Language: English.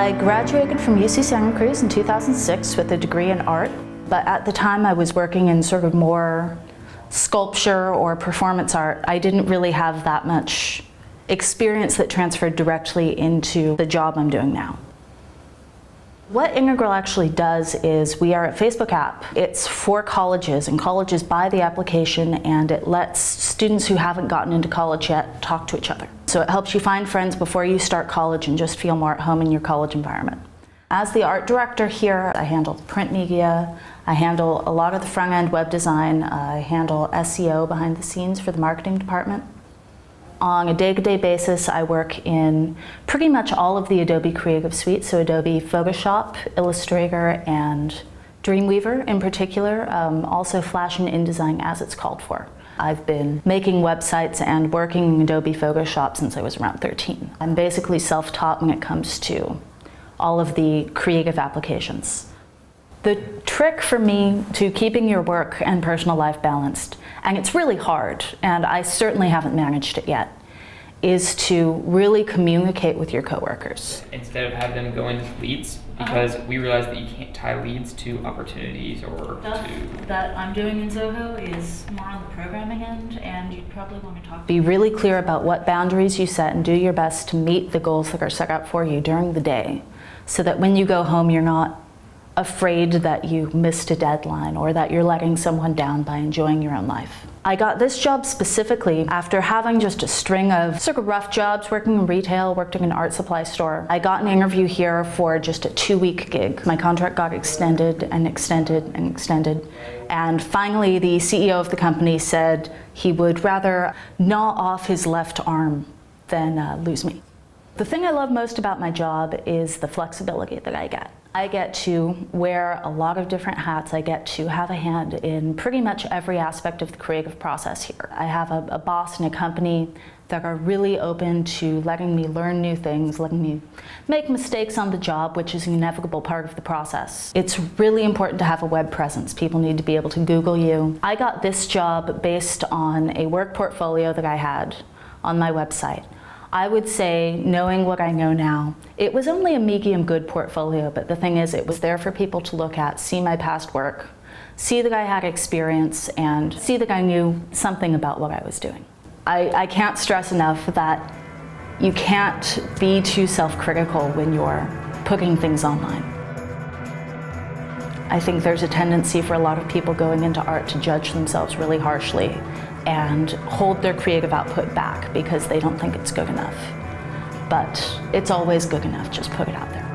I graduated from UC Santa Cruz in 2006 with a degree in art, but at the time I was working in sort of more sculpture or performance art. I didn't really have that much experience that transferred directly into the job I'm doing now. What Inigral actually does is we are a Facebook app. It's for colleges, and colleges buy the application, and it lets students who haven't gotten into college yet talk to each other. So it helps you find friends before you start college and just feel more at home in your college environment. As the art director here, I handle the print media, I handle a lot of the front-end web design, I handle SEO behind the scenes for the marketing department. On a day-to-day basis, I work in pretty much all of the Adobe Creative Suite, so Adobe Photoshop, Illustrator, and Dreamweaver in particular, also Flash and InDesign as it's called for. I've been making websites and working in Adobe Photoshop since I was around 13. I'm basically self-taught when it comes to all of the creative applications. The trick for me to keeping your work and personal life balanced, and it's really hard, and I certainly haven't managed it yet, is to really communicate with your coworkers. Instead of having them go into leads, because we realize that you can't tie leads to opportunities or to... that I'm doing in Zoho is more on the programming end, and you'd probably want to talk. Be really clear about what boundaries you set and do your best to meet the goals that are set up for you during the day, so that when you go home you're not afraid that you missed a deadline or that you're letting someone down by enjoying your own life. I got this job specifically after having just a string of sort of rough jobs, working in retail, worked in an art supply store. I got an interview here for just a 2-week gig. My contract got extended and extended and extended. And finally, the CEO of the company said he would rather gnaw off his left arm than lose me. The thing I love most about my job is the flexibility that I get. I get to wear a lot of different hats. I get to have a hand in pretty much every aspect of the creative process here. I have a boss and a company that are really open to letting me learn new things, letting me make mistakes on the job, which is an inevitable part of the process. It's really important to have a web presence. People need to be able to Google you. I got this job based on a work portfolio that I had on my website. I would say, knowing what I know now, it was only a medium good portfolio, but the thing is, it was there for people to look at, see my past work, see that I had experience, and see that I knew something about what I was doing. I can't stress enough that you can't be too self-critical when you're putting things online. I think there's a tendency for a lot of people going into art to judge themselves really harshly and hold their creative output back because they don't think it's good enough. But it's always good enough, just put it out there.